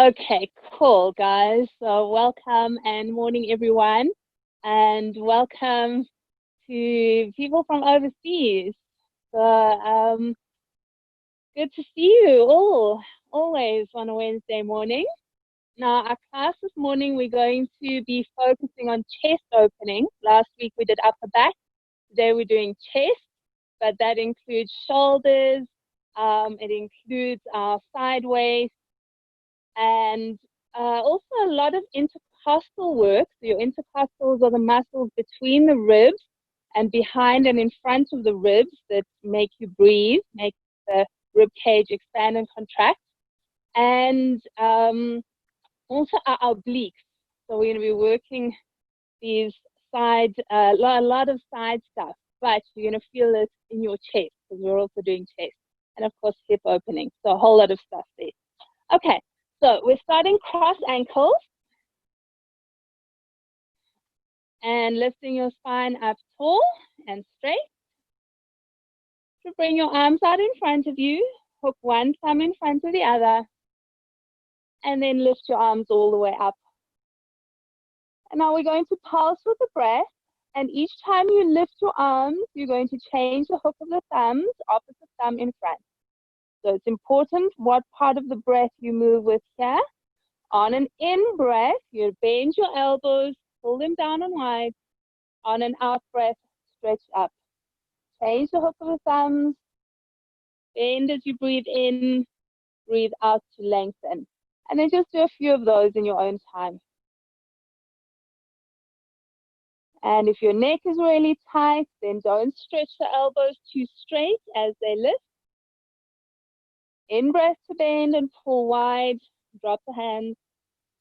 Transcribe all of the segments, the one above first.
Okay, cool, guys. So welcome and morning, everyone, and welcome to people from overseas. So good to see you all, always on a Wednesday morning. Now, our class this morning, we're going to be focusing on chest opening. Last week we did upper back. Today we're doing chest, but that includes shoulders. It includes our side waist and also a lot of intercostal work. So your intercostals are the muscles between the ribs and behind and in front of the ribs that make you breathe, make the rib cage expand and contract. And also our obliques. So we're going to be working these side, a lot of side stuff, but you're going to feel it in your chest because we're also doing chest. And of course, hip opening. So a whole lot of stuff there. Okay, so we're starting cross ankles and lifting your spine up tall and straight. So bring your arms out in front of you, hook one thumb in front of the other, and then lift your arms all the way up. And now we're going to pulse with the breath. And each time you lift your arms, you're going to change the hook of the thumbs, opposite thumb in front. So it's important what part of the breath you move with here. On an in breath, you bend your elbows, pull them down and wide. On an out breath, stretch up. Change the hook of the thumbs. Bend as you breathe in, breathe out to lengthen. And then just do a few of those in your own time. And if your neck is really tight, then don't stretch the elbows too straight as they lift. In breath to bend and pull wide, drop the hands.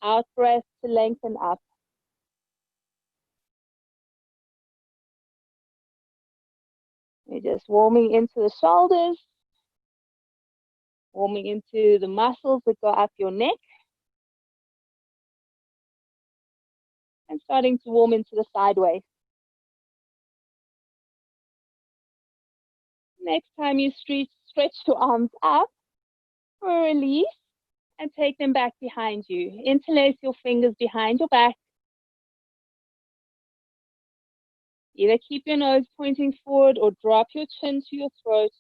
Out breath to lengthen up. You're just warming into the shoulders, warming into the muscles that go up your neck, and starting to warm into the sideways. Next time you stretch your arms up for a release and take them back behind you. Interlace your fingers behind your back. Either keep your nose pointing forward or drop your chin to your throat.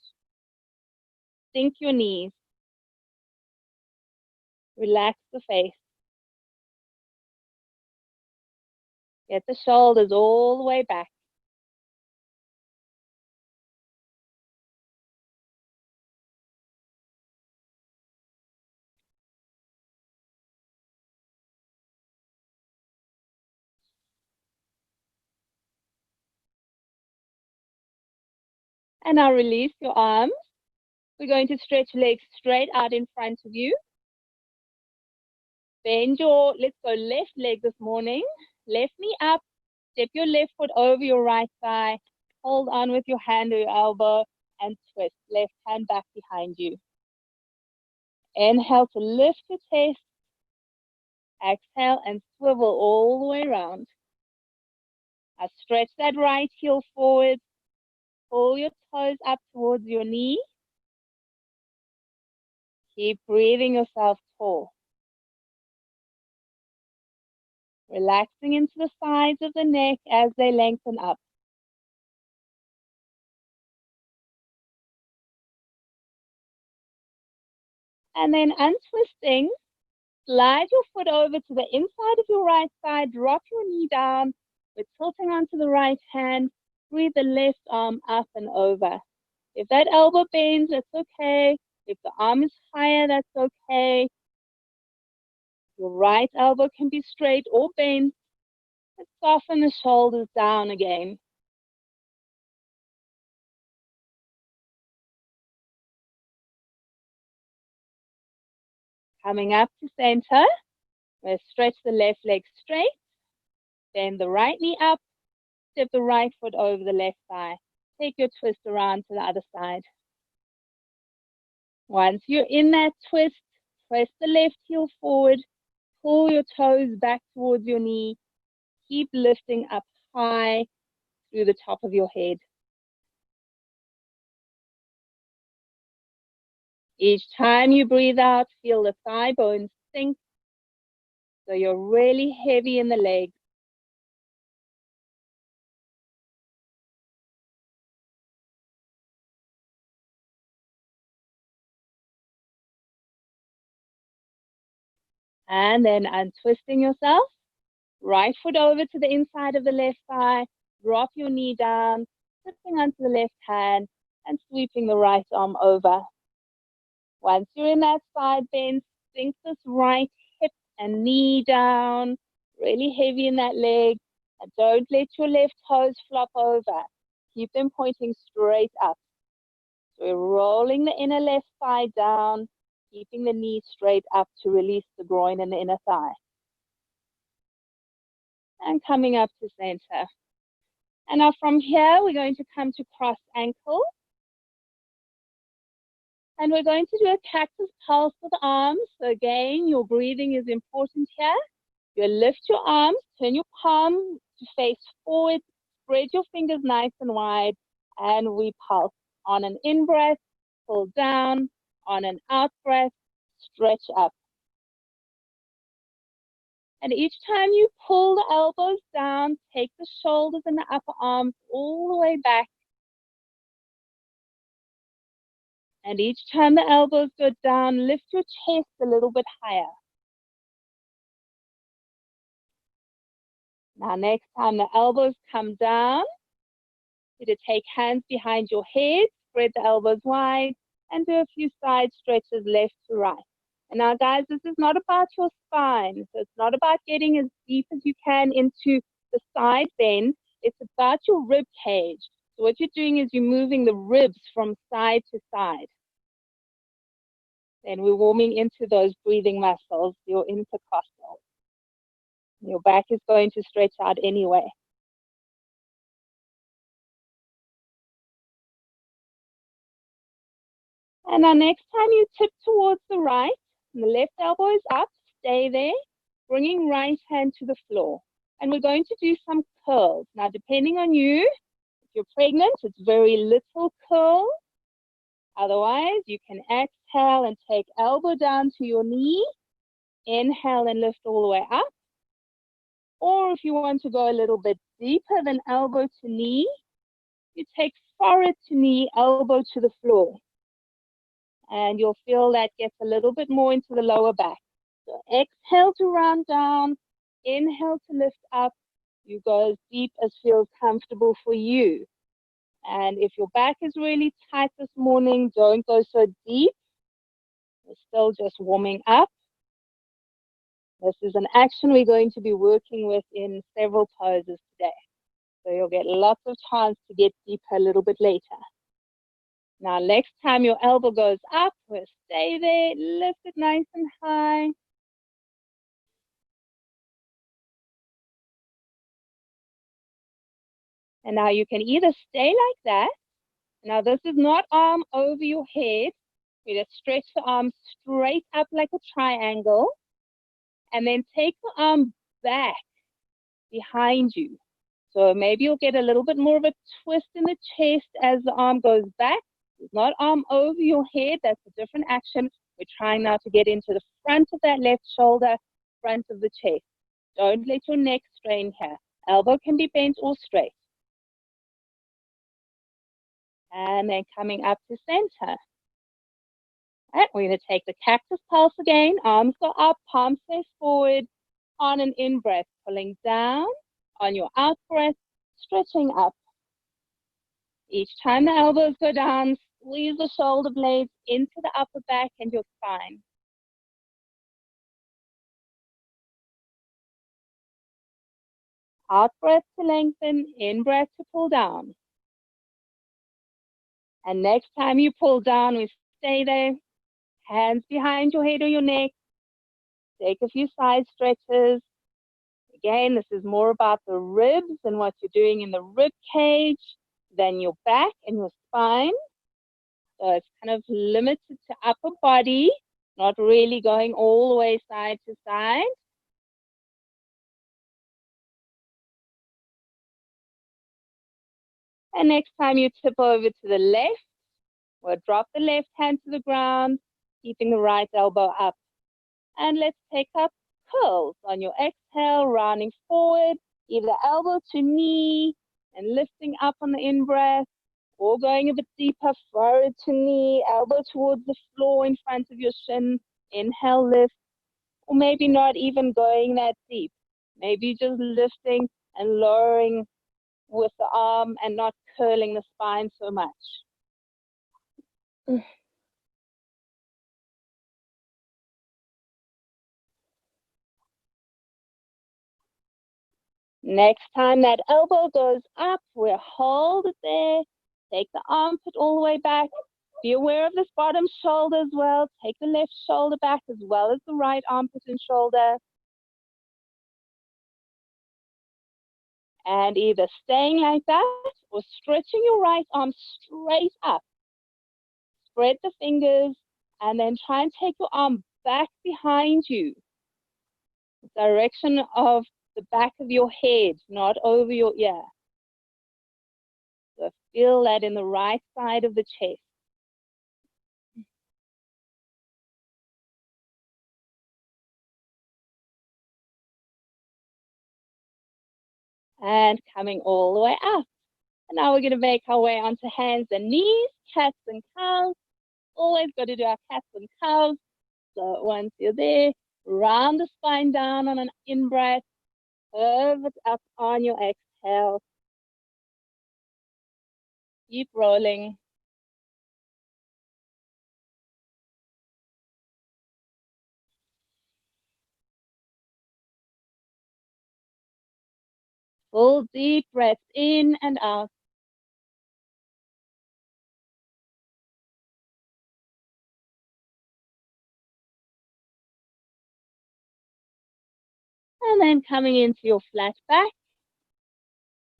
Sink your knees. Relax the face. Get the shoulders all the way back. And now release your arms. We're going to stretch legs straight out in front of you. Bend let's go left leg this morning. Left knee up. Step your left foot over your right thigh. Hold on with your hand or your elbow and twist. Left hand back behind you. Inhale to lift your chest. Exhale and swivel all the way around. Now stretch that right heel forward. Pull your toes up towards your knee. Keep breathing yourself tall. Relaxing into the sides of the neck as they lengthen up. And then untwisting, slide your foot over to the inside of your right thigh, drop your knee down. We're tilting onto the right hand. Breathe the left arm up and over. If that elbow bends, that's okay. If the arm is higher, that's okay. Your right elbow can be straight or bent. Let's soften the shoulders down again. Coming up to center, we'll stretch the left leg straight. Bend the right knee up. Step the right foot over the left thigh. Take your twist around to the other side. Once you're in that twist, press the left heel forward. Pull your toes back towards your knee. Keep lifting up high through the top of your head. Each time you breathe out, feel the thigh bones sink So you're really heavy in the legs. And then untwisting yourself. Right foot over to the inside of the left thigh. Drop your knee down, slipping onto the left hand and sweeping the right arm over. Once you're in that side bend, sink this right hip and knee down, really heavy in that leg. And don't let your left toes flop over. Keep them pointing straight up. So we're rolling the inner left thigh down, keeping the knee straight up to release the groin and the inner thigh. And coming up to center. And now from here, we're going to come to cross ankle. And we're going to do a cactus pulse with the arms. So again, your breathing is important here. You lift your arms, turn your palm to face forward, spread your fingers nice and wide, and we pulse. On an in-breath, pull down. On an out-breath, stretch up. And each time you pull the elbows down, take the shoulders and the upper arms all the way back. And each time the elbows go down, lift your chest a little bit higher. Now, next time the elbows come down, you take hands behind your head, spread the elbows wide, and do a few side stretches left to right. And now, guys, this is not about your spine. So it's not about getting as deep as you can into the side bend. It's about your rib cage. So what you're doing is you're moving the ribs from side to side. Then we're warming into those breathing muscles, your intercostal. Your back is going to stretch out anyway. And now next time you tip towards the right, and the left elbow is up, stay there, bringing right hand to the floor. And we're going to do some curls. Now, depending on you, if you're pregnant, it's very little curl. Otherwise, you can exhale and take elbow down to your knee. Inhale and lift all the way up. Or if you want to go a little bit deeper than elbow to knee, you take forehead to knee, elbow to the floor. And you'll feel that gets a little bit more into the lower back. So exhale to round down, inhale to lift up. You go as deep as feels comfortable for you. And if your back is really tight this morning, don't go so deep. We're still just warming up. This is an action we're going to be working with in several poses today. So you'll get lots of chance to get deeper a little bit later. Now, next time your elbow goes up, we'll stay there, lift it nice and high. And now you can either stay like that. Now, this is not arm over your head. We just stretch the arm straight up like a triangle. And then take the arm back behind you. So maybe you'll get a little bit more of a twist in the chest as the arm goes back. It's not arm over your head. That's a different action. We're trying now to get into the front of that left shoulder, front of the chest. Don't let your neck strain here. Elbow can be bent or straight. And then coming up to center. All right, we're going to take the cactus pulse again. Arms go up, palms face forward. On an in-breath, pulling down. On your out-breath, stretching up. Each time the elbows go down, squeeze the shoulder blades into the upper back and your spine. Out breath to lengthen, in breath to pull down. And next time you pull down, we stay there. Hands behind your head or your neck. Take a few side stretches. Again, this is more about the ribs and what you're doing in the rib cage than your back and your spine. So it's kind of limited to upper body, not really going all the way side to side. And next time you tip over to the left, we'll drop the left hand to the ground, keeping the right elbow up. And let's take up curls. On your exhale, rounding forward, either elbow to knee and lifting up on the in-breath, or going a bit deeper, forehead to knee, elbow towards the floor in front of your shin. Inhale, lift, or maybe not even going that deep. Maybe just lifting and lowering with the arm and not curling the spine so much. Next time that elbow goes up, we'll hold it there. Take the armpit all the way back. Be aware of this bottom shoulder as well. Take the left shoulder back as well as the right armpit and shoulder. And either staying like that or stretching your right arm straight up. Spread the fingers and then try and take your arm back behind you. The direction of the back of your head, not over your ear. So feel that in the right side of the chest. And coming all the way up. And now we're going to make our way onto hands and knees, cats and cows. Always got to do our cats and cows. So once you're there, round the spine down on an in-breath, curve it up on your exhale. Keep rolling. Full deep breaths in and out. And then coming into your flat back.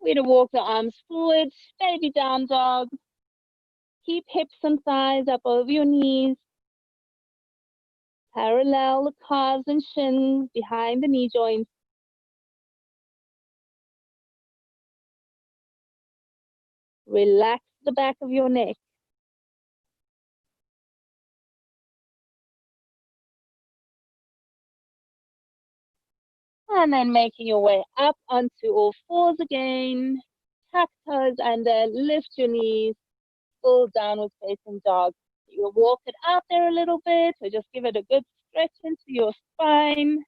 We're going to walk the arms forward, baby down dog. Keep hips and thighs up over your knees. Parallel the calves and shins behind the knee joints. Relax the back of your neck. And then making your way up onto all fours again. Tuck toes under, lift your knees, full downward facing dog. You'll walk it out there a little bit, or just give it a good stretch into your spine.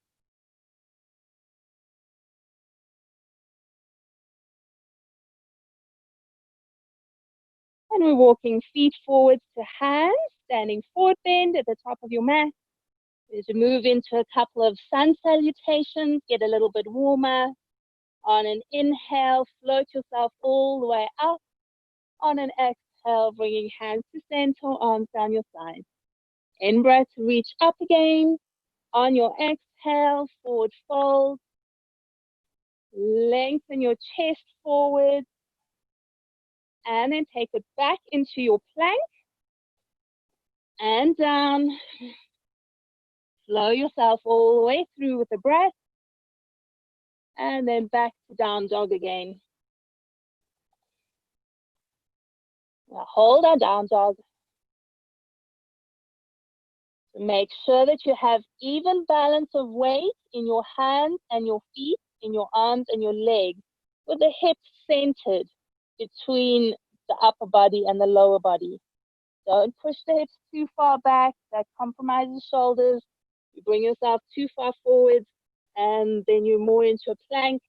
And we're walking feet forwards to hands, standing forward bend at the top of your mat. As you move into a couple of sun salutations, get a little bit warmer. On an inhale, float yourself all the way up. On an exhale, bringing hands to center, arms down your side. In breath, reach up again. On your exhale, forward fold. Lengthen your chest forward. And then take it back into your plank. And down. Slow yourself all the way through with the breath. And then back to down dog again. Now hold our down dog. Make sure that you have even balance of weight in your hands and your feet, in your arms and your legs, with the hips centered between the upper body and the lower body. Don't push the hips too far back. That compromises shoulders. You bring yourself too far forward, and then you're more into a plank,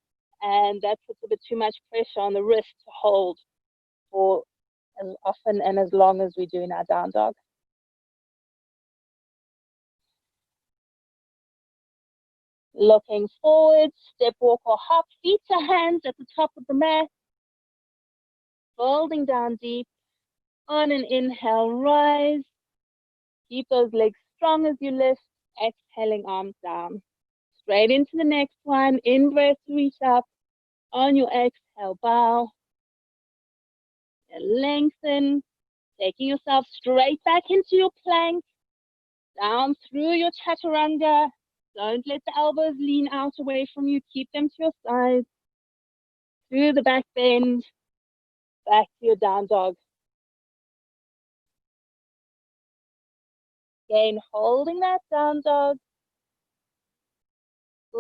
and that puts a bit too much pressure on the wrist to hold for as often and as long as we do in our down dog. Looking forward, step, walk, or hop, feet to hands at the top of the mat. Folding down deep. On an inhale, rise. Keep those legs strong as you lift. Exhaling, arms down. Straight into the next one. In breath, reach up. On your exhale, bow. And lengthen. Taking yourself straight back into your plank. Down through your chaturanga. Don't let the elbows lean out away from you. Keep them to your sides. Through the back bend. Back to your down dog. Again, holding that down dog.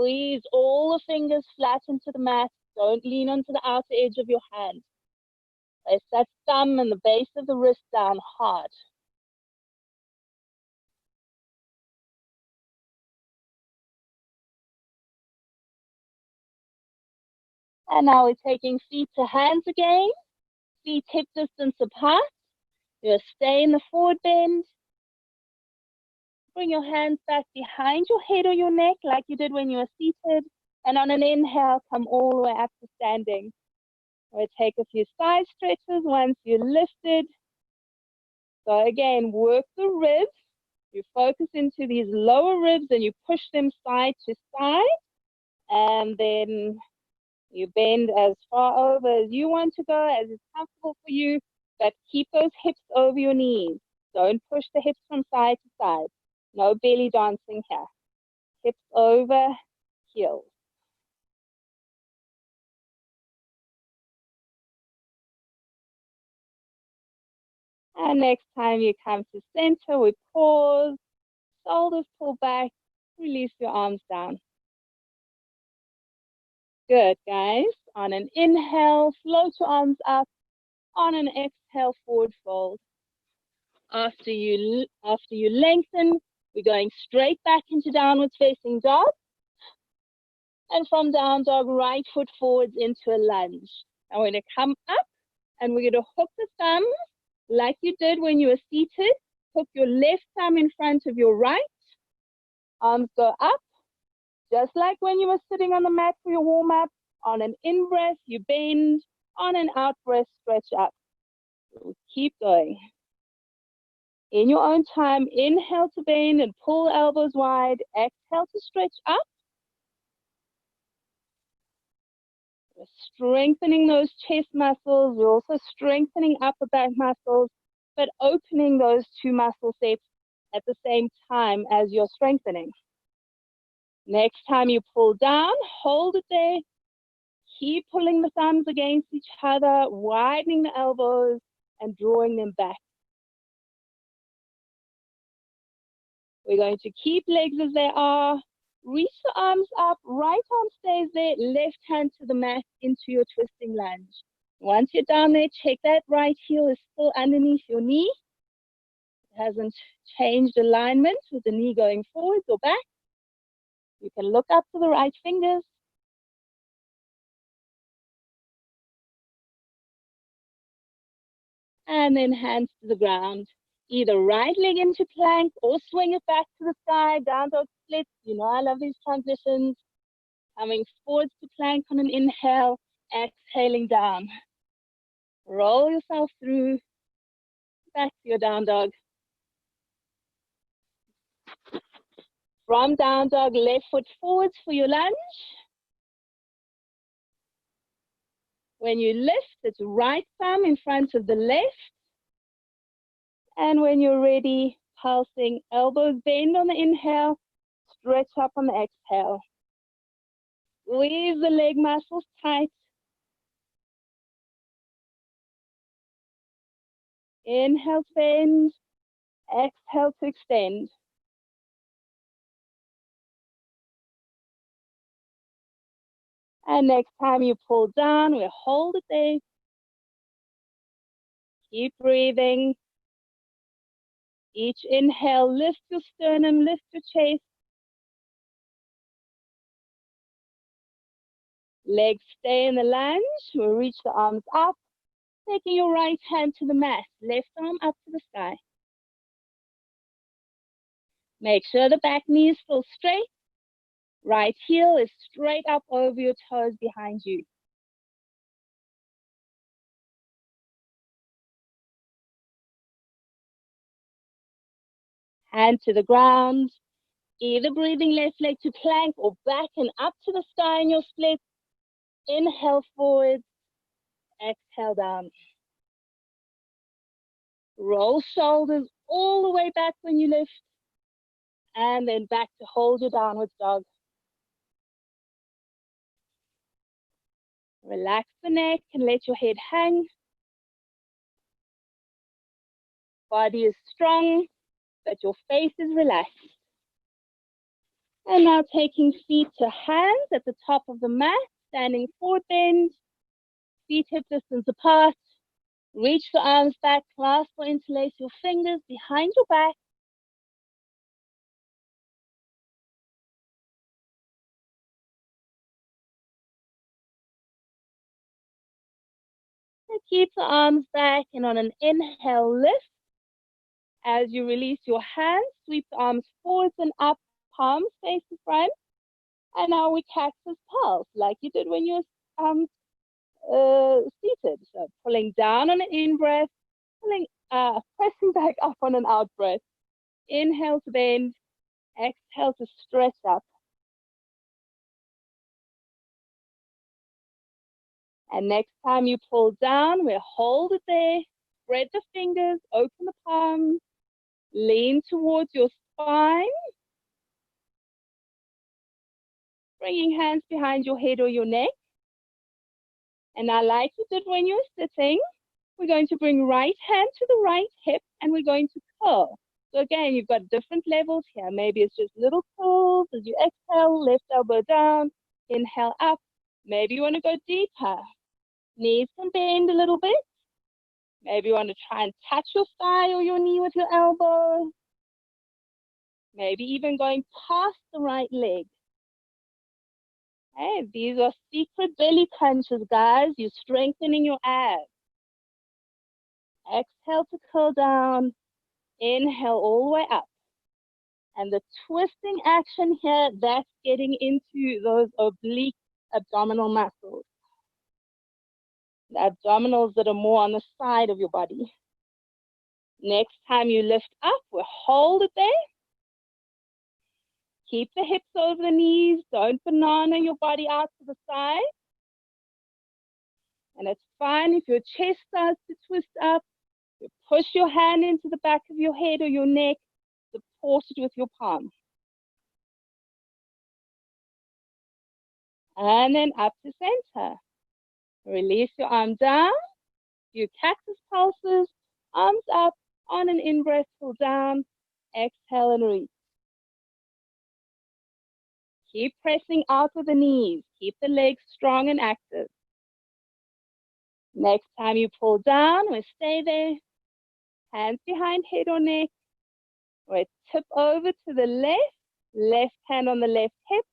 Squeeze all the fingers flat into the mat. Don't lean onto the outer edge of your hand. Place that thumb and the base of the wrist down hard. And now we're taking feet to hands again. Feet hip distance apart. You'll stay in the forward bend. Bring your hands back behind your head or your neck like you did when you were seated. And on an inhale, come all the way up to standing. We'll take a few side stretches once you're lifted. So again, work the ribs. You focus into these lower ribs and you push them side to side. And then you bend as far over as you want to go, as is comfortable for you. But keep those hips over your knees. Don't push the hips from side to side. No belly dancing here. Hips over, heels. And next time you come to center, we pause, shoulders pull back, release your arms down. Good, guys. On an inhale, float your arms up. On an exhale, forward fold. After you lengthen, we're going straight back into downwards facing dog. And from down dog, right foot forwards into a lunge. And we're going to come up and we're going to hook the thumbs like you did when you were seated. Hook your left thumb in front of your right. Arms go up, just like when you were sitting on the mat for your warm-up. On an in-breath, you bend. On an out-breath, stretch up. So keep going. In your own time, inhale to bend and pull elbows wide. Exhale to stretch up. We're strengthening those chest muscles. We're also strengthening upper back muscles, but opening those two muscle sets at the same time as you're strengthening. Next time you pull down, hold it there. Keep pulling the thumbs against each other, widening the elbows and drawing them back. We're going to keep legs as they are. Reach the arms up, right arm stays there, left hand to the mat into your twisting lunge. Once you're down there, check that right heel is still underneath your knee. It hasn't changed alignment with the knee going forwards or back. You can look up to the right fingers. And then hands to the ground. Either right leg into plank or swing it back to the sky, down dog splits. You know I love these transitions. Coming forwards to plank on an inhale, exhaling down. Roll yourself through, back to your down dog. From down dog, left foot forwards for your lunge. When you lift, it's right thumb in front of the left. And when you're ready, pulsing, elbows bend on the inhale, stretch up on the exhale. Squeeze the leg muscles tight. Inhale to bend, exhale to extend. And next time you pull down, we hold it there. Keep breathing. Each inhale, lift your sternum, lift your chest. Legs stay in the lunge. We'll reach the arms up. Taking your right hand to the mat, left arm up to the sky. Make sure the back knee is still straight. Right heel is straight up over your toes behind you. Hand to the ground. Either breathing left leg to plank or back and up to the sky in your split. Inhale forward, exhale down. Roll shoulders all the way back when you lift. And then back to hold your downward dog. Relax the neck and let your head hang. Body is strong, but your face is relaxed. And now taking feet to hands at the top of the mat, standing forward bend, feet hip distance apart. Reach the arms back, clasp or interlace your fingers behind your back. And keep the arms back, and on an inhale, lift. As you release your hands, sweep the arms forwards and up, palms face the front. And now we cactus pulse, like you did when you were seated. So pulling down on an in-breath, pressing back up on an out-breath. Inhale to bend, exhale to stretch up. And next time you pull down, we'll hold it there, spread the fingers, open the palms, lean towards your spine, bringing hands behind your head or your neck. And now, like you did when you were sitting, we're going to bring right hand to the right hip and we're going to curl. So again, you've got different levels here. Maybe it's just little curls as you exhale, left elbow down, inhale up. Maybe you want to go deeper. Knees can bend a little bit. Maybe you want to try and touch your thigh or your knee with your elbow. Maybe even going past the right leg. Hey, these are secret belly crunches, guys. You're strengthening your abs. Exhale to curl down. Inhale all the way up. And the twisting action here, that's getting into those oblique abdominal muscles. The abdominals that are more on the side of your body. Next time you lift up, we'll hold it there. Keep the hips over the knees. Don't banana your body out to the side. And it's fine if your chest starts to twist up. You push your hand into the back of your head or your neck. Support it with your palm. And then up to center. Release your arm down. Do cactus pulses. Arms up. On an in-breath, pull down. Exhale and reach. Keep pressing out with the knees. Keep the legs strong and active. Next time you pull down, we stay there. Hands behind head or neck. We tip over to the left hand on the left hip.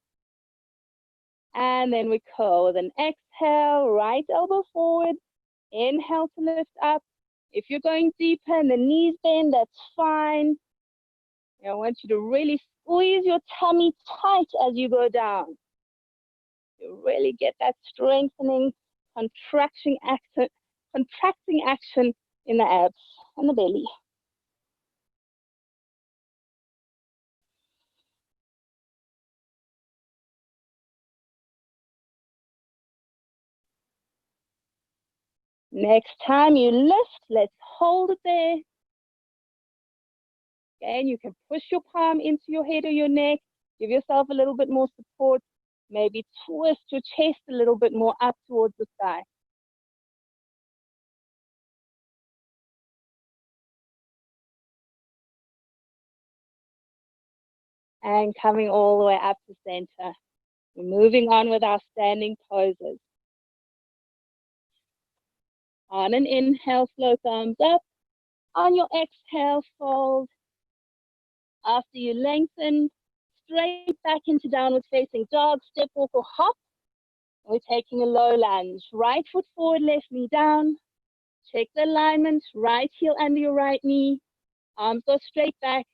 And then we curl with an exhale, right elbow forward. Inhale to lift up. If you're going deeper and the knees bend, that's fine. I want you to really squeeze your tummy tight as you go down. You really get that strengthening, contracting action in the abs and the belly. Next time you lift, let's hold it there. Again, you can push your palm into your head or your neck. Give yourself a little bit more support. Maybe twist your chest a little bit more up towards the sky. And coming all the way up to center. We're moving on with our standing poses. On an inhale, float arms up. On your exhale, fold. After you lengthen, straight back into downward facing dog, step, walk, or hop. We're taking a low lunge. Right foot forward, left knee down. Check the alignment, right heel under your right knee. Arms go straight back.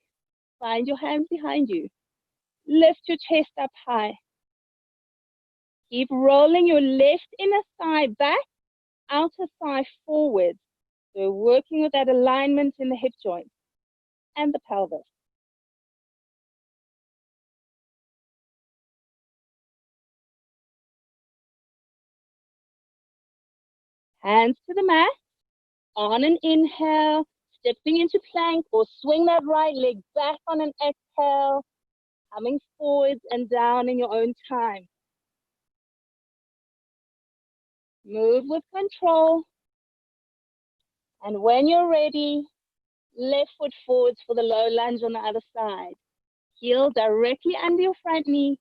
Find your hands behind you. Lift your chest up high. Keep rolling your left inner thigh back, outer thigh forward. So we're working with that alignment in the hip joint and the pelvis. Hands to the mat. On an inhale, stepping into plank or swing that right leg back on an exhale, coming forwards and down in your own time. Move with control. And when you're ready, left foot forwards for the low lunge on the other side. Heel directly under your front knee.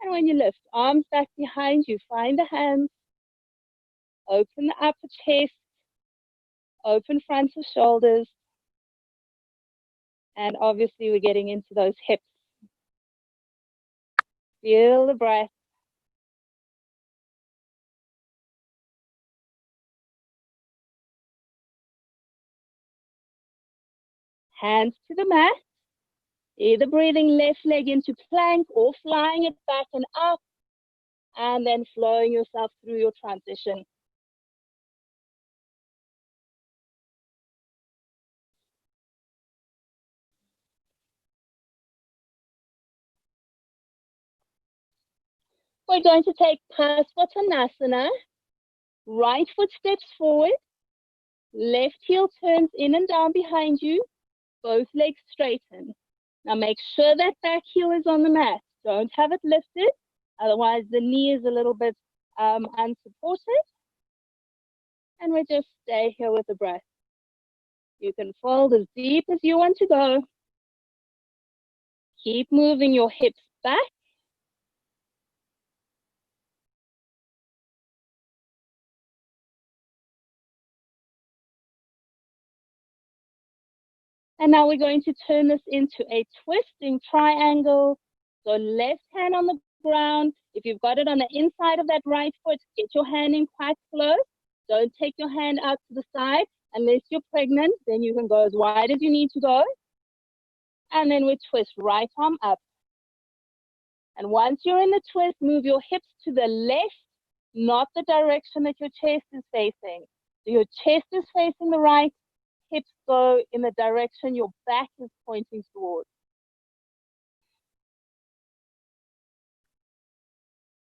And when you lift, arms back behind you, find the hands. Open the upper chest. Open front of shoulders. And obviously we're getting into those hips. Feel the breath. Hands to the mat. Either breathing left leg into plank or flying it back and up. And then flowing yourself through your transition. We're going to take Pasvatanasana. Right foot steps forward. Left heel turns in and down behind you. Both legs straighten. Now make sure that back heel is on the mat. Don't have it lifted. Otherwise, the knee is a little bit unsupported. And we just stay here with the breath. You can fold as deep as you want to go. Keep moving your hips back. And now we're going to turn this into a twisting triangle. So left hand on the ground. If you've got it on the inside of that right foot, get your hand in quite close. Don't take your hand out to the side unless you're pregnant. Then you can go as wide as you need to go. And then we twist right arm up. And once you're in the twist, move your hips to the left, not the direction that your chest is facing. So your chest is facing the right, hips go in the direction your back is pointing towards.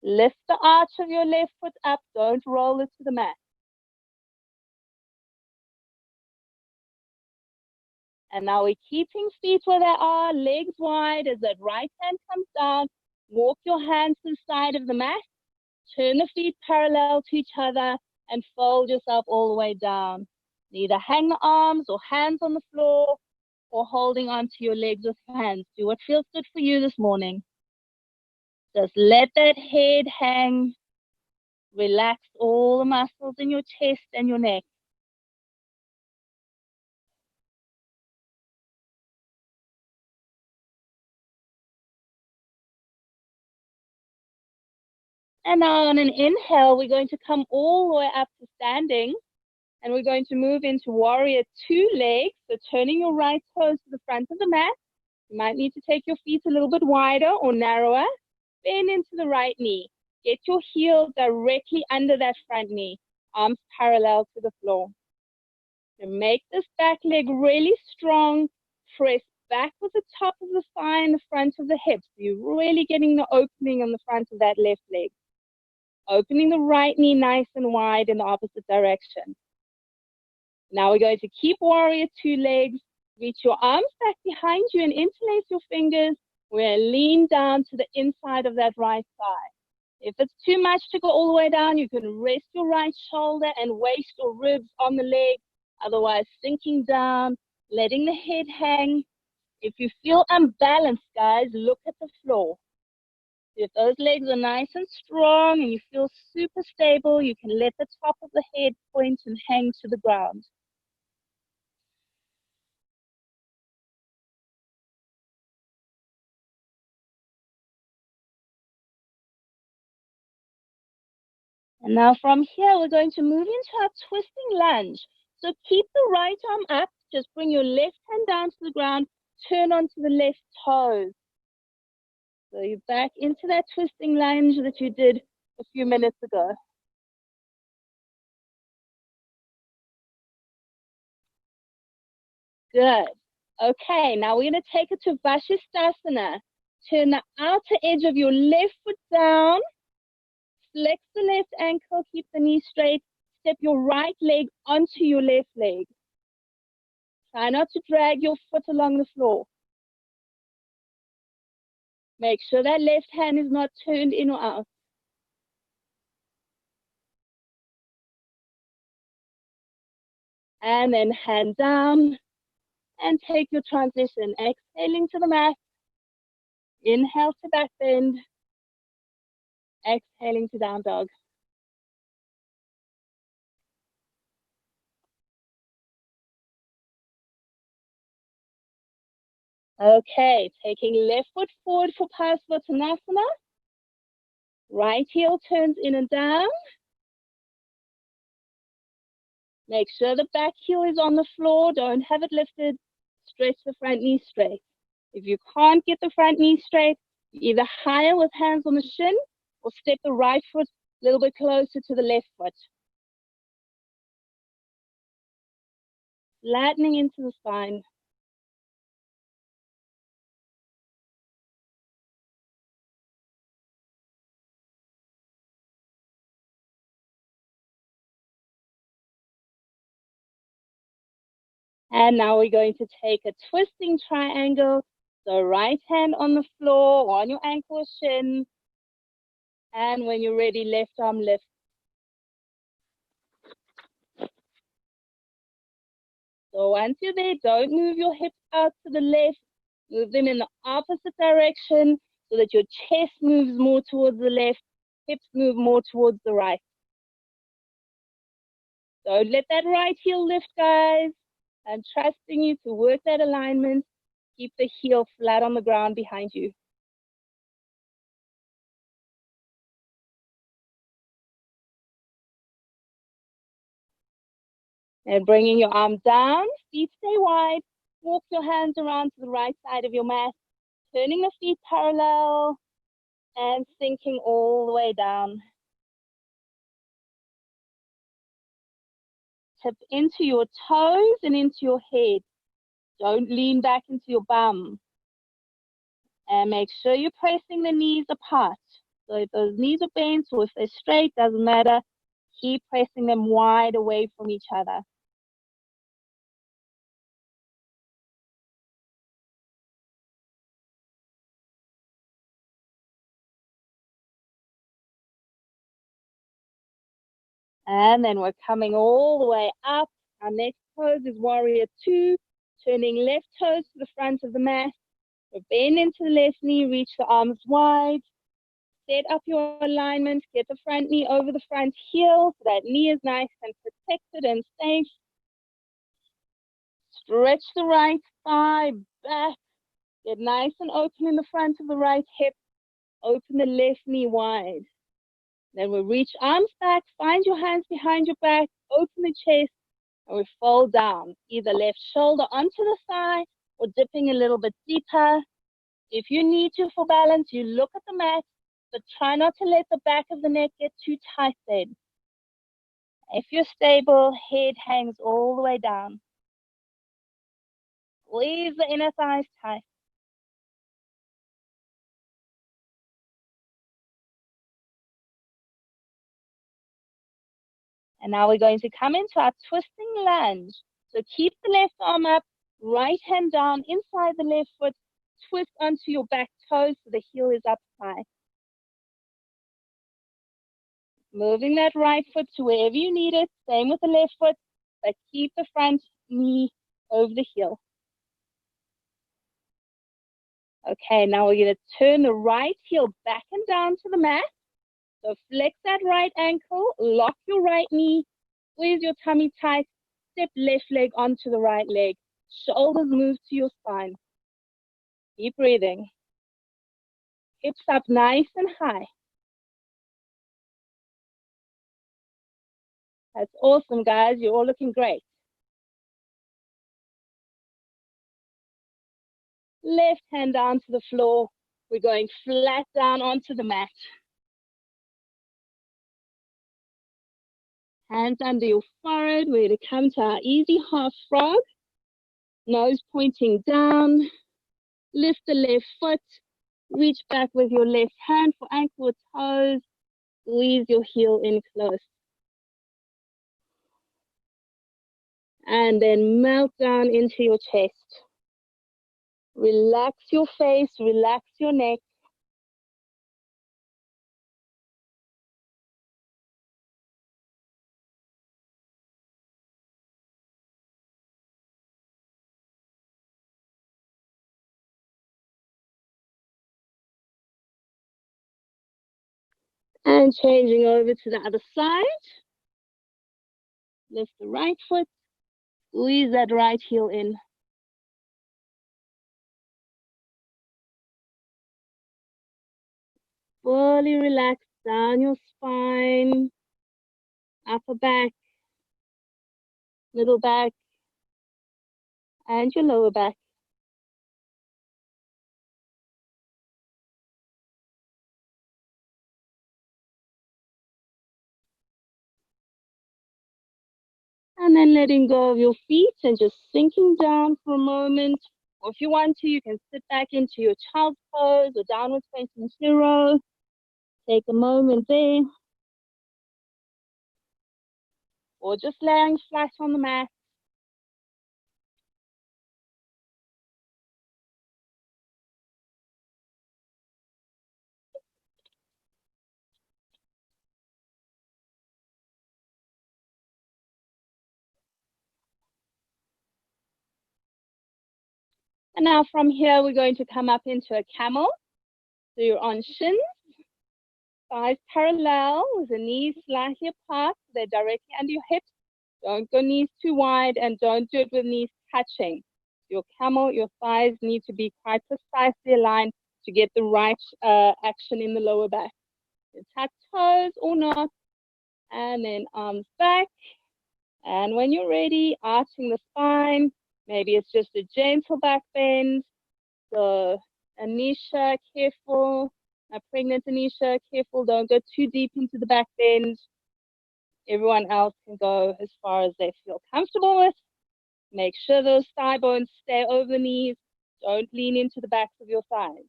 Lift the arch of your left foot up. Don't roll it to the mat. And now we're keeping feet where they are, legs wide as that right hand comes down. Walk your hands to the side of the mat. Turn the feet parallel to each other and fold yourself all the way down. Either hang the arms or hands on the floor or holding onto your legs with hands. Do what feels good for you this morning. Just let that head hang. Relax all the muscles in your chest and your neck. And now on an inhale, we're going to come all the way up to standing. And we're going to move into warrior two legs. So turning your right toes to the front of the mat. You might need to take your feet a little bit wider or narrower. Bend into the right knee. Get your heel directly under that front knee. Arms parallel to the floor. To make this back leg really strong, press back with the top of the thigh and the front of the hips. You're really getting the opening on the front of that left leg. Opening the right knee nice and wide in the opposite direction. Now we're going to keep warrior two legs. Reach your arms back behind you and interlace your fingers. We're lean down to the inside of that right thigh. If it's too much to go all the way down, you can rest your right shoulder and waist or ribs on the leg. Otherwise, sinking down, letting the head hang. If you feel unbalanced, guys, look at the floor. If those legs are nice and strong and you feel super stable, you can let the top of the head point and hang to the ground. And now from here, we're going to move into our twisting lunge. So keep the right arm up. Just bring your left hand down to the ground. Turn onto the left toes. So you're back into that twisting lunge that you did a few minutes ago. Good. Okay, now we're going to take it to Vashisthasana. Turn the outer edge of your left foot down. Flex the left ankle, keep the knee straight. Step your right leg onto your left leg. Try not to drag your foot along the floor. Make sure that left hand is not turned in or out. And then hand down and take your transition. Exhaling to the mat. Inhale to back bend. Exhaling to down dog. Okay, taking left foot forward for Parsvottanasana. Right heel turns in and down. Make sure the back heel is on the floor. Don't have it lifted. Stretch the front knee straight. If you can't get the front knee straight, either higher with hands on the shin or step the right foot a little bit closer to the left foot. Flattening into the spine. And now we're going to take a twisting triangle. So right hand on the floor or on your ankle or shin. And when you're ready, left arm lift. So once you're there, don't move your hips out to the left. Move them in the opposite direction so that your chest moves more towards the left, hips move more towards the right. Don't let that right heel lift, guys. I'm trusting you to work that alignment. Keep the heel flat on the ground behind you. And bringing your arm down, feet stay wide. Walk your hands around to the right side of your mat, turning the feet parallel and sinking all the way down. Tip into your toes and into your head. Don't lean back into your bum. And make sure you're pressing the knees apart. So if those knees are bent or if they're straight, doesn't matter. Keep pressing them wide away from each other. And then we're coming all the way up. Our next pose is Warrior Two, turning left toes to the front of the mat. So bend into the left knee, reach the arms wide. Set up your alignment, get the front knee over the front heel so that knee is nice and protected and safe. Stretch the right thigh back. Get nice and open in the front of the right hip. Open the left knee wide. Then we reach arms back, find your hands behind your back, open the chest, and we fold down. Either left shoulder onto the thigh or dipping a little bit deeper. If you need to for balance, you look at the mat, but try not to let the back of the neck get too tight then. If you're stable, head hangs all the way down. Squeeze the inner thighs tight. And now we're going to come into our twisting lunge. So keep the left arm up, right hand down inside the left foot, twist onto your back toes so the heel is up high. Moving that right foot to wherever you need it. Same with the left foot, but keep the front knee over the heel. Okay, now we're going to turn the right heel back and down to the mat. So flex that right ankle, lock your right knee, squeeze your tummy tight, step left leg onto the right leg. Shoulders move to your spine. Keep breathing. Hips up nice and high. That's awesome, guys. You're all looking great. Left hand down to the floor. We're going flat down onto the mat. Hands under your forehead. We're going to come to our easy half frog. Nose pointing down. Lift the left foot. Reach back with your left hand for ankle or toes. Squeeze your heel in close. And then melt down into your chest. Relax your face, relax your neck. And changing over to the other side. Lift the right foot. Squeeze that right heel in. Fully relax down your spine, upper back, middle back, and your lower back. And then letting go of your feet and just sinking down for a moment. Or if you want to, you can sit back into your child's pose or downward facing hero. Take a moment there. Or just laying flat on the mat. And now from here, we're going to come up into a camel. So you're on shins, thighs parallel with the knees slightly apart. They're directly under your hips. Don't go knees too wide and don't do it with knees touching. Your camel, your thighs need to be quite precisely aligned to get the right action in the lower back. You tuck toes or not, and then arms back. And when you're ready, arching the spine. Maybe it's just a gentle back bend. So Anisha, careful. A pregnant Anisha, careful. Don't go too deep into the back bend. Everyone else can go as far as they feel comfortable with. Make sure those thigh bones stay over the knees. Don't lean into the backs of your thighs.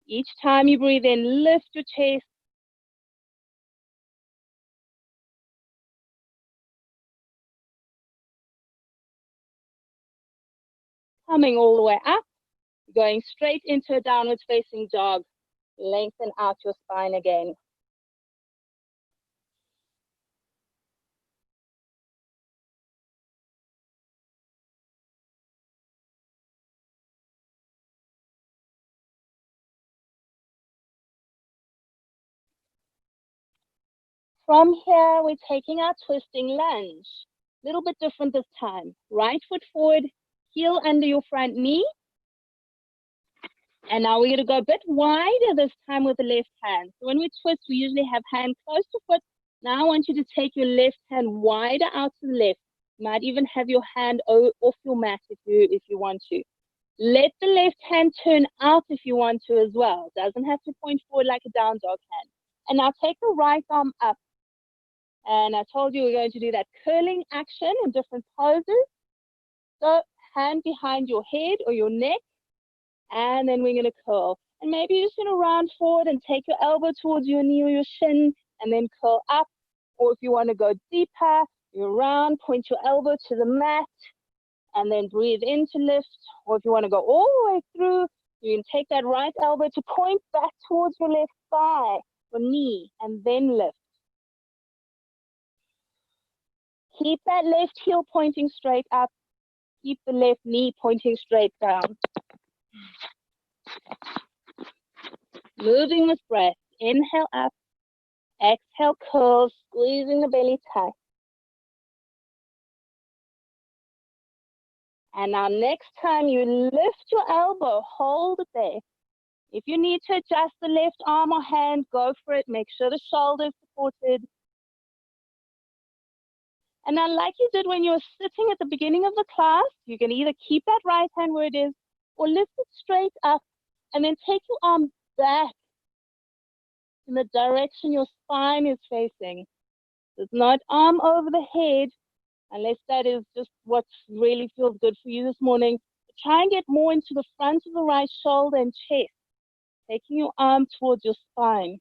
Each time you breathe in, lift your chest. Coming all the way up, going straight into a downward facing dog. Lengthen out your spine again. From here, we're taking our twisting lunge. A little bit different this time. Right foot forward, heel under your front knee. And now we're going to go a bit wider this time with the left hand. So when we twist, we usually have hand close to foot. Now I want you to take your left hand wider out to the left. You might even have your hand off your mat if you want to. Let the left hand turn out if you want to as well. It doesn't have to point forward like a down dog hand. And now take the right arm up. And I told you we're going to do that curling action in different poses. So hand behind your head or your neck, and then we're going to curl. And maybe you're just going to round forward and take your elbow towards your knee or your shin, and then curl up. Or if you want to go deeper, you round, point your elbow to the mat, and then breathe in to lift. Or if you want to go all the way through, you can take that right elbow to point back towards your left thigh or knee, and then lift. Keep that left heel pointing straight up. Keep the left knee pointing straight down. Moving with breath. Inhale up. Exhale, curl, squeezing the belly tight. And now next time you lift your elbow, hold it there. If you need to adjust the left arm or hand, go for it. Make sure the shoulder is supported. And now like you did when you were sitting at the beginning of the class, you can either keep that right hand where it is or lift it straight up and then take your arm back in the direction your spine is facing. It's not arm over the head, unless that is just what really feels good for you this morning. Try and get more into the front of the right shoulder and chest, taking your arm towards your spine.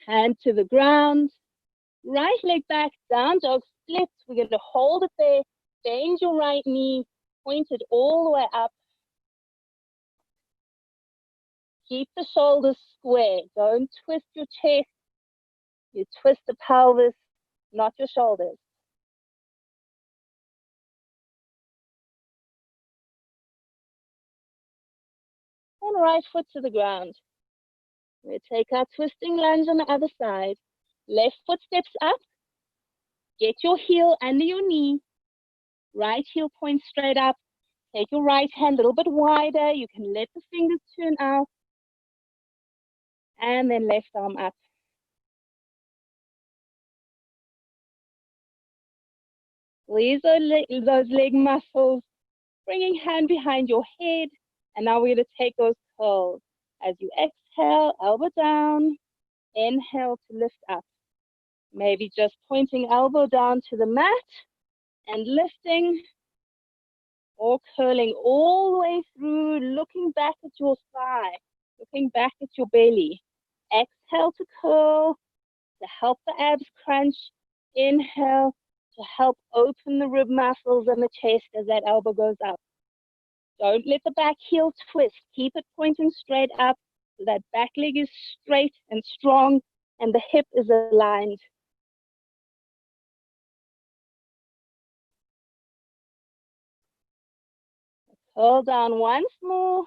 Hand to the ground, right leg back, down dog split. We're going to hold it there, bend your right knee, point it all the way up. Keep the shoulders square. Don't twist your chest. You twist the pelvis, not your shoulders. and right foot to the ground. We take our twisting lunge on the other side. Left foot steps up. Get your heel under your knee. Right heel points straight up. Take your right hand a little bit wider. You can let the fingers turn out. And then left arm up. Squeeze those leg muscles. Bringing hand behind your head. And now we're going to take those curls. As you exhale, elbow down. Inhale to lift up. Maybe just pointing elbow down to the mat and lifting, or curling all the way through, looking back at your thigh, looking back at your belly. Exhale to curl, to help the abs crunch. Inhale to help open the rib muscles and the chest as that elbow goes up. Don't let the back heel twist. Keep it pointing straight up so that back leg is straight and strong and the hip is aligned. Curl down once more.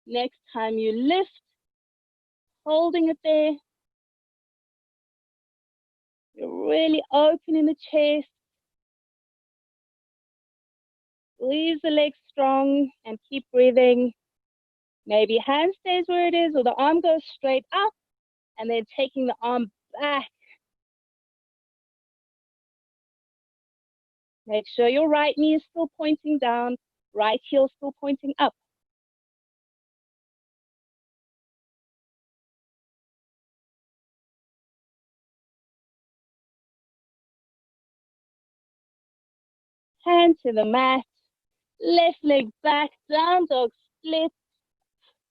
Next time you lift, holding it there. You're really opening the chest. Squeeze the legs strong and keep breathing. Maybe hand stays where it is, or the arm goes straight up, and then taking the arm back. Make sure your right knee is still pointing down, right heel still pointing up. Hand to the mat, left leg back, down dog split.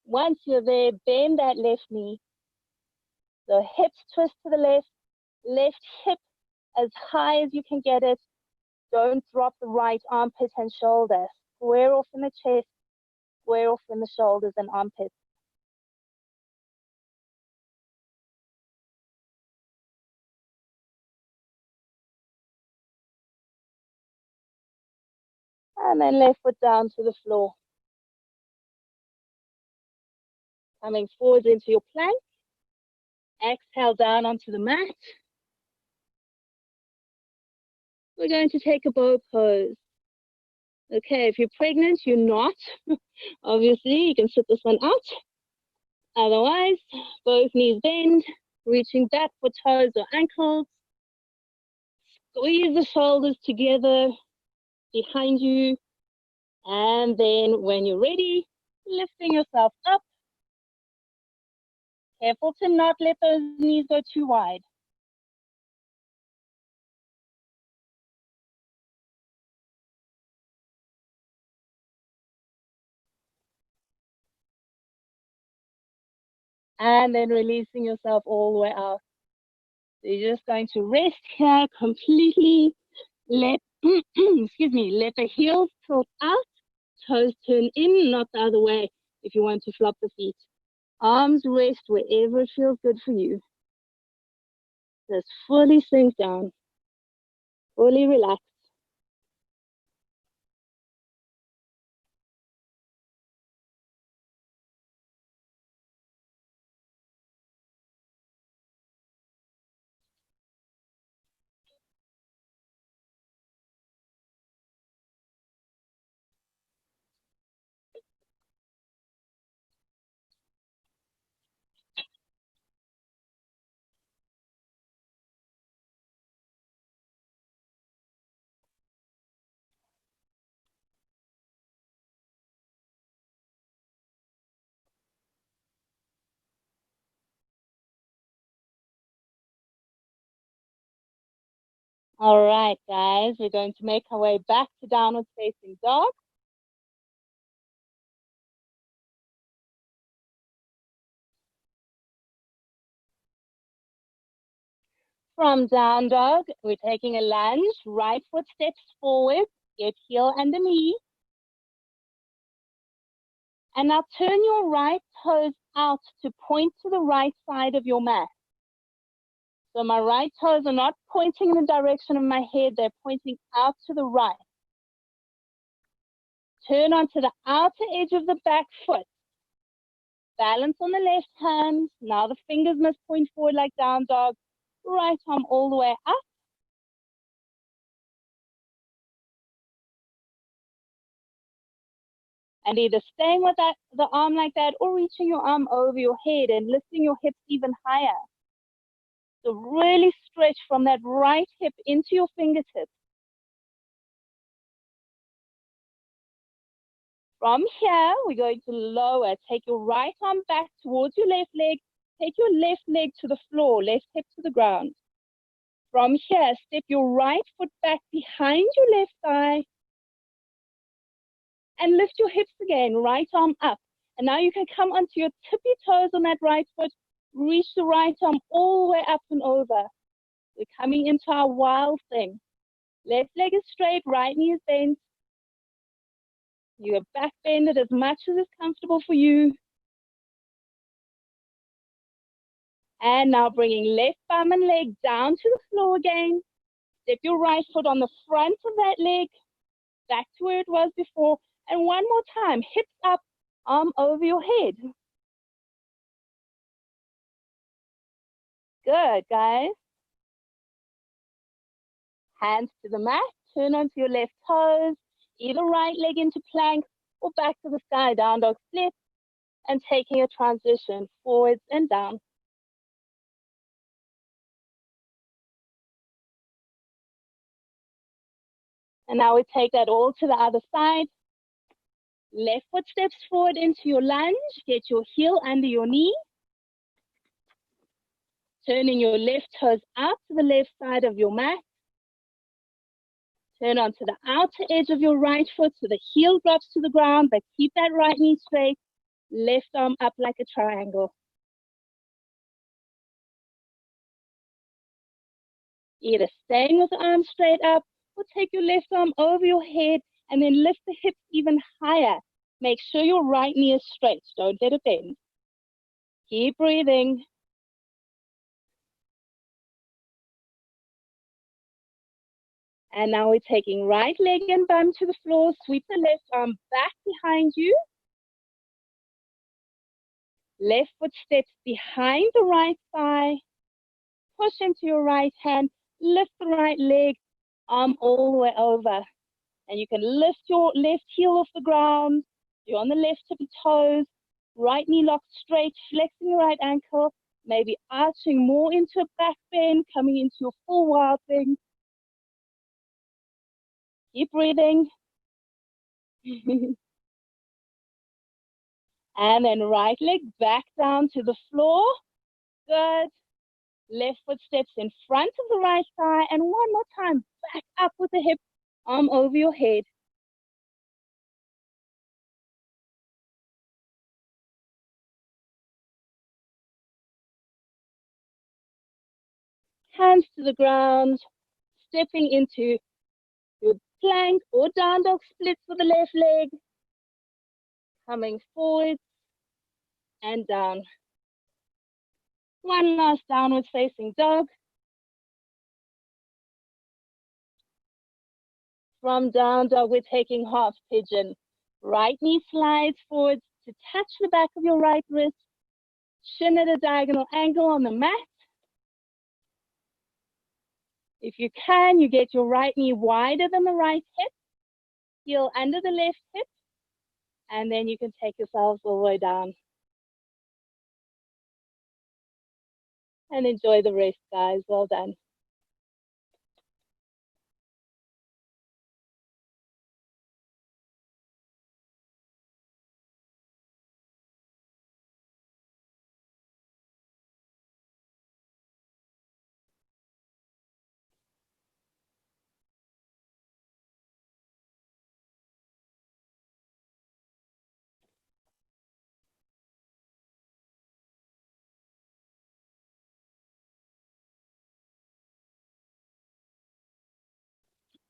Once you're there, bend that left knee. The hips twist to the left hip as high as you can get it. Don't drop the right armpit and shoulder. Square off in the chest, square off in the shoulders and armpits. And then left foot down to the floor. Coming forward into your plank. Exhale down onto the mat. We're going to take a bow pose. Okay, if you're pregnant, you're not. Obviously, you can sit this one out. Otherwise, both knees bend, reaching back for toes or ankles. Squeeze the shoulders together behind you. And then when you're ready, lifting yourself up. Careful to not let those knees go too wide. And then releasing yourself all the way out. So you're just going to rest here completely. Let, excuse me, let the heels tilt out, toes turn in, not the other way if you want to flop the feet. Arms rest wherever it feels good for you. Just fully sink down, fully relax. All right, guys, we're going to make our way back to downward facing dog. From down dog, we're taking a lunge, right foot steps forward, get heel under knee. And now turn your right toes out to point to the right side of your mat. So my right toes are not pointing in the direction of my head, they're pointing out to the right. Turn onto the outer edge of the back foot. Balance on the left hand. Now the fingers must point forward like down dog. Right arm all the way up. And either staying with the arm like that or reaching your arm over your head and lifting your hips even higher. So really stretch from that right hip into your fingertips. From here, we're going to lower. Take your right arm back towards your left leg. Take your left leg to the floor, left hip to the ground. From here, step your right foot back behind your left thigh and lift your hips again, right arm up. And now you can come onto your tippy toes on that right foot, reach the right arm all the way up and over. We're coming into our wild thing. Left leg is straight, right knee is bent. You are back bended as much as is comfortable for you. And now bringing left bum and leg down to the floor again. Step your right foot on the front of that leg, back to where it was before. And one more time, hips up, arm over your head. Good, guys. Hands to the mat, turn onto your left toes, either right leg into plank or back to the sky, down dog split, and taking a transition forwards and down. And now we take that all to the other side. Left foot steps forward into your lunge. Get your heel under your knee. Turning your left toes out to the left side of your mat. Turn onto the outer edge of your right foot so the heel drops to the ground, but keep that right knee straight. Left arm up like a triangle. Either staying with the arm straight up or take your left arm over your head and then lift the hips even higher. Make sure your right knee is straight. Don't let it bend. Keep breathing. And now we're taking right leg and bum to the floor. Sweep the left arm back behind you. Left foot steps behind the right thigh. Push into your right hand. Lift the right leg. Arm all the way over. And you can lift your left heel off the ground. You're on the left tippy toes. Right knee locked straight. Flexing the right ankle. Maybe arching more into a back bend. Coming into your full wild thing. Keep breathing. And then right leg back down to the floor. Good. Left foot steps in front of the right thigh. And one more time, back up with the hip, arm over your head. Hands to the ground, stepping into your plank or down dog splits with the left leg. Coming forward and down. One last downward facing dog. From down dog, we're taking half pigeon. Right knee slides forward to touch the back of your right wrist. Shin at a diagonal angle on the mat. If you can, you get your right knee wider than the right hip. Heel under the left hip. And then you can take yourselves all the way down. And enjoy the rest, guys. Well done.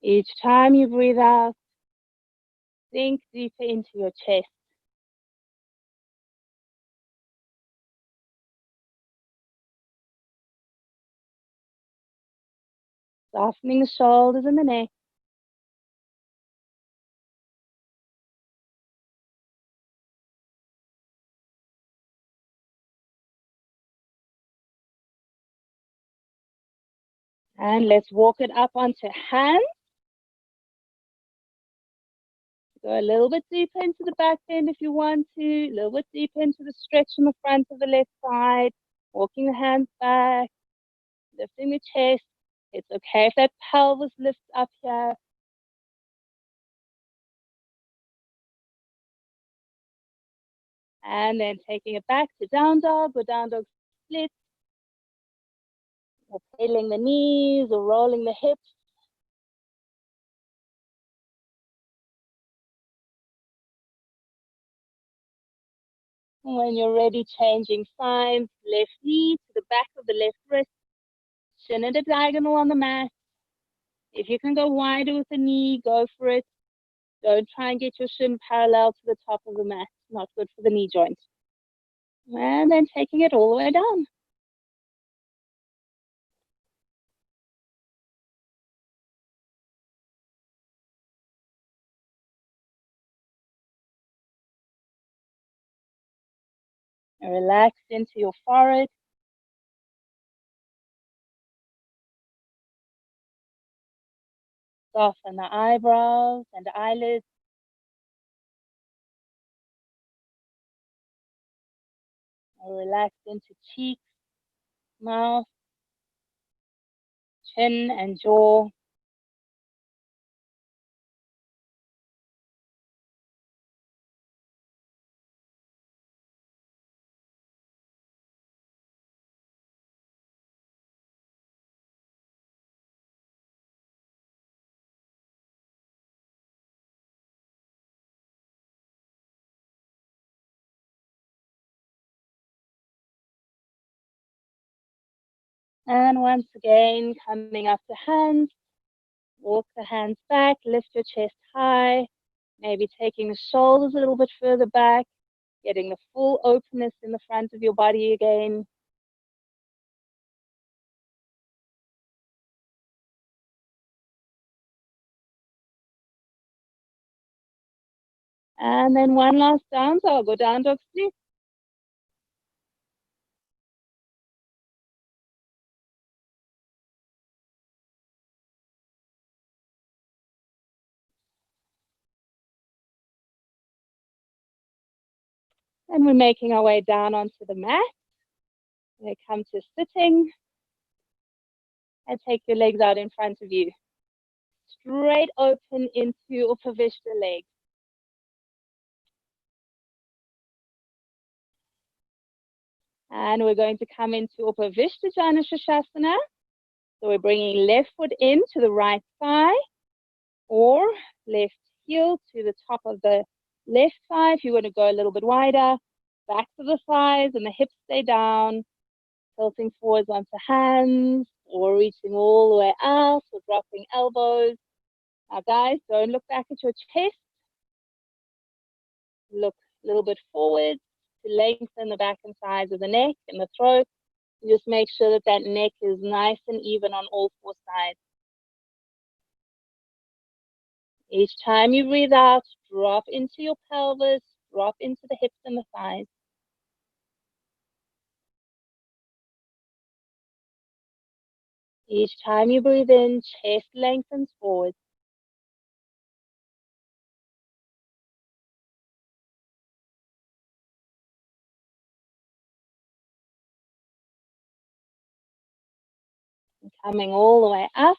Each time you breathe out, sink deeper into your chest. Softening the shoulders and the neck. And let's walk it up onto hands. Go a little bit deeper into the back bend if you want to, a little bit deeper into the stretch in the front of the left side, walking the hands back, lifting the chest. It's okay if that pelvis lifts up here. And then taking it back to down dog or down dog split, or pedaling the knees or rolling the hips. When you're ready, changing sides, left knee to the back of the left wrist, shin at a diagonal on the mat. If you can go wider with the knee, go for it. Don't try and get your shin parallel to the top of the mat. Not good for the knee joint. And then taking it all the way down. And relax into your forehead. Soften the eyebrows and eyelids. And relax into cheeks, mouth, chin and jaw. And once again, coming up to hands, walk the hands back, lift your chest high, maybe taking the shoulders a little bit further back, getting the full openness in the front of your body again. And then one last down, so I'll go down dog split. And we're making our way down onto the mat. We come to sitting and take your legs out in front of you. Straight open into Upavishta legs. And we're going to come into Upavishta Jana Shashasana. So we're bringing left foot in to the right thigh or left heel to the top of the left thigh. If you want to go a little bit wider, back to the thighs and the hips stay down, tilting forwards onto hands or reaching all the way out or dropping elbows. Now guys, don't look back at your chest. Look a little bit forward to lengthen the back and sides of the neck and the throat. Just make sure that that neck is nice and even on all four sides. Each time you breathe out, drop into your pelvis, drop into the hips and the thighs. Each time you breathe in, chest lengthens forward. And coming all the way up,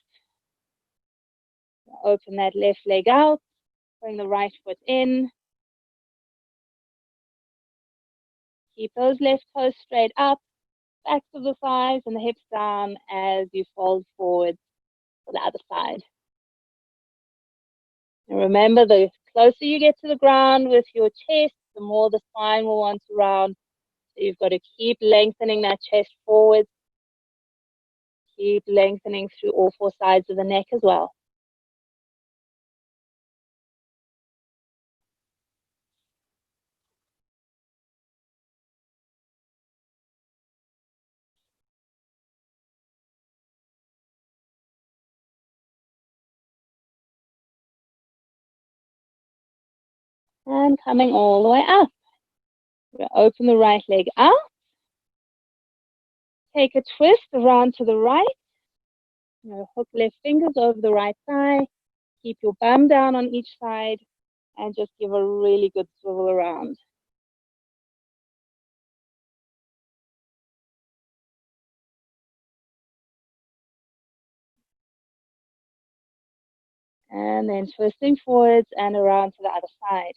open that left leg out, bring the right foot in. Keep those left toes straight up, back to the thighs and the hips down as you fold forward to the other side. And remember, the closer you get to the ground with your chest, the more the spine will want to round. So you've got to keep lengthening that chest forward. Keep lengthening through all four sides of the neck as well. And coming all the way up. We'll open the right leg out. Take a twist around to the right. Hook left fingers over the right thigh. Keep your bum down on each side and just give a really good swivel around. And then twisting forwards and around to the other side.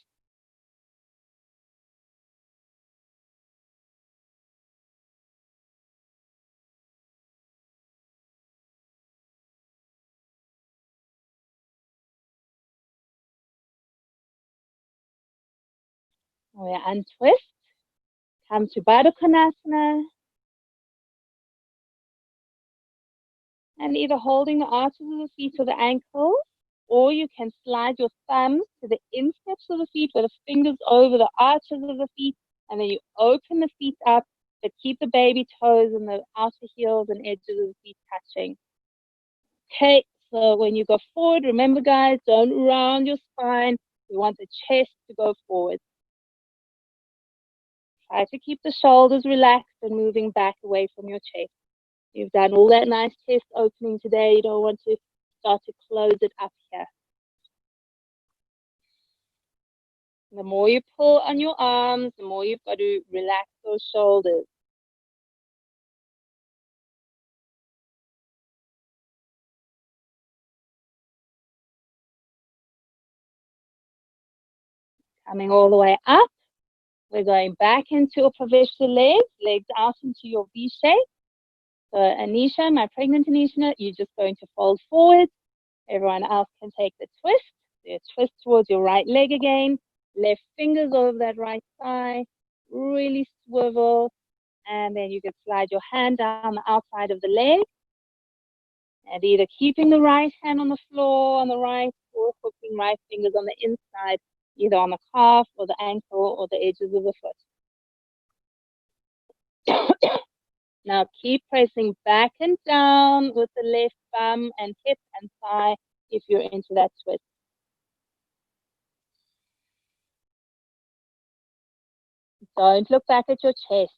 We untwist, come to Baddha Konasana, and either holding the arches of the feet or the ankles, or you can slide your thumbs to the insteps of the feet with the fingers over the arches of the feet, and then you open the feet up, but keep the baby toes and the outer heels and edges of the feet touching. Okay, so when you go forward, remember guys, don't round your spine. You want the chest to go forward. Try to keep the shoulders relaxed and moving back away from your chest. You've done all that nice chest opening today. You don't want to start to close it up here. The more you pull on your arms, the more you've got to relax those shoulders. Coming all the way up, we're going back into a Pravishta legs out into your V shape. So Anisha, my pregnant Anisha, you're just going to fold forward. Everyone else can take the twist. So you twist towards your right leg again. Left fingers over that right thigh. Really swivel. And then you can slide your hand down the outside of the leg. And either keeping the right hand on the floor on the right or hooking right fingers on the inside, either on the calf or the ankle or the edges of the foot. Now keep pressing back and down with the left bum and hip and thigh if you're into that twist. Don't look back at your chest.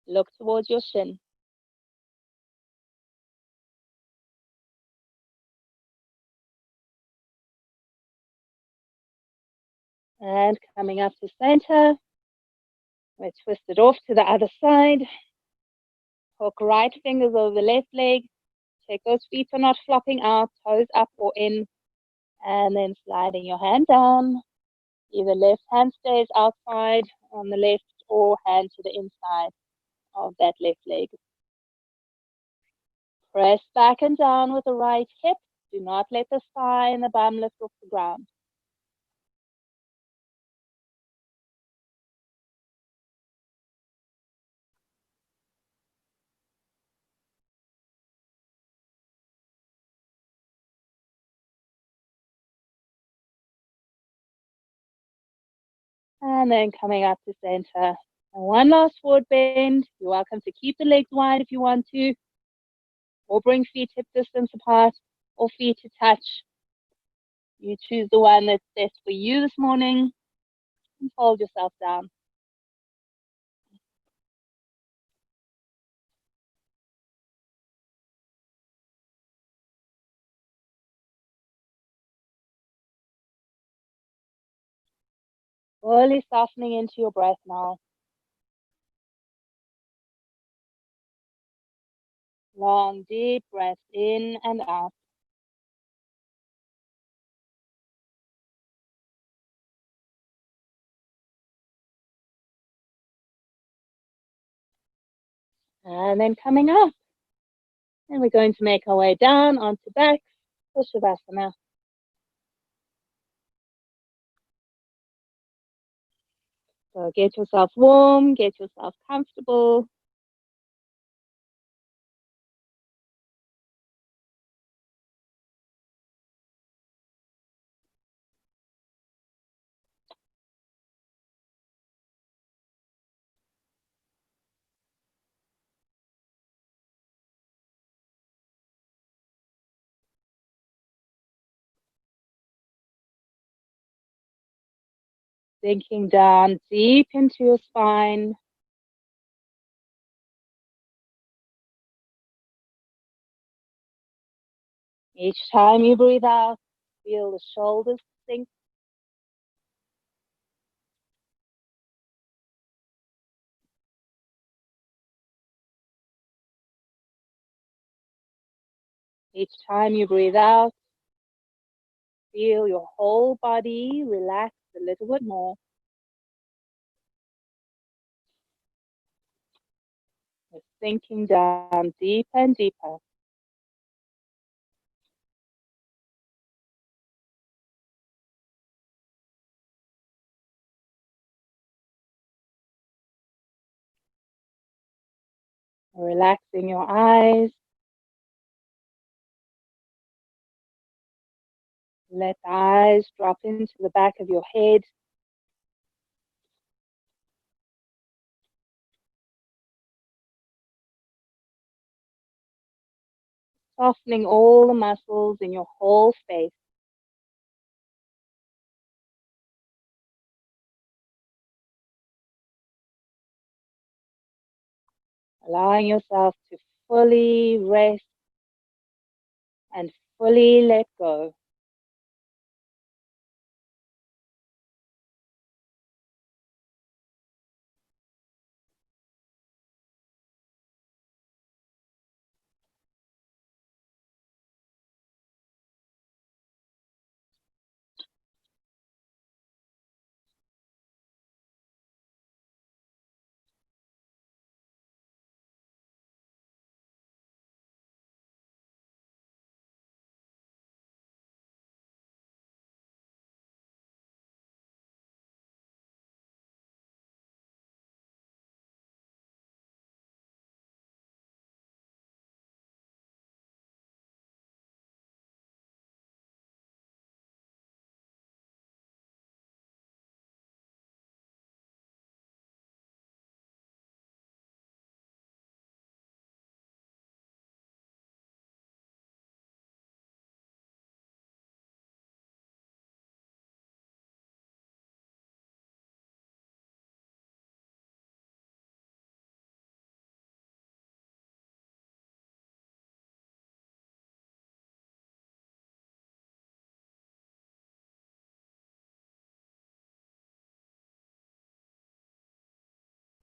Look towards your shin. And coming up to center, we're twisted off to the other side. Hook right fingers over the left leg. Check those feet are not flopping out, toes up or in. And then sliding your hand down. Either left hand stays outside on the left or hand to the inside of that left leg. Press back and down with the right hip. Do not let the thigh and the bum lift off the ground. And then coming up to center. And one last forward bend. You're welcome to keep the legs wide if you want to, or bring feet hip distance apart, or feet to touch. You choose the one that's best for you this morning, and fold yourself down. Slowly softening into your breath now. Long, deep breaths in and out. And then coming up. And we're going to make our way down onto back for Shavasana. So get yourself warm, get yourself comfortable. Sinking down deep into your spine. Each time you breathe out, feel the shoulders sink. Each time you breathe out, feel your whole body relax a little bit more. You're sinking down deeper and deeper. Relaxing your eyes. Let the eyes drop into the back of your head. Softening all the muscles in your whole face. Allowing yourself to fully rest and fully let go.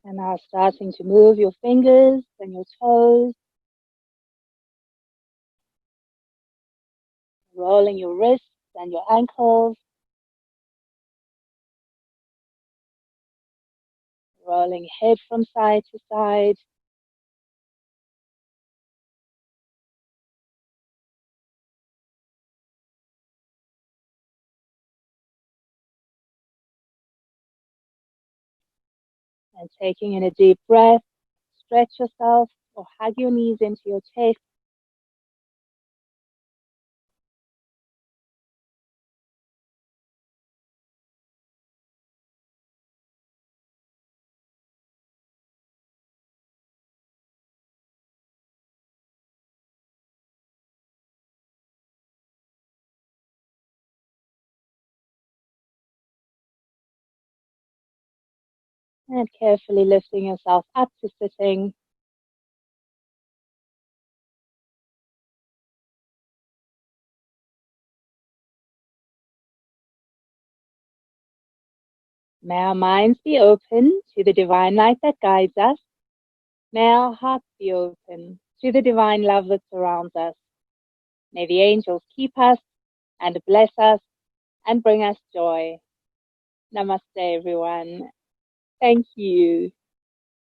And now starting to move your fingers and your toes, rolling your wrists and your ankles, rolling head from side to side, and taking in a deep breath. Stretch yourself or hug your knees into your chest. And carefully lifting yourself up to sitting. May our minds be open to the divine light that guides us. May our hearts be open to the divine love that surrounds us. May the angels keep us and bless us and bring us joy. Namaste, everyone. Thank you.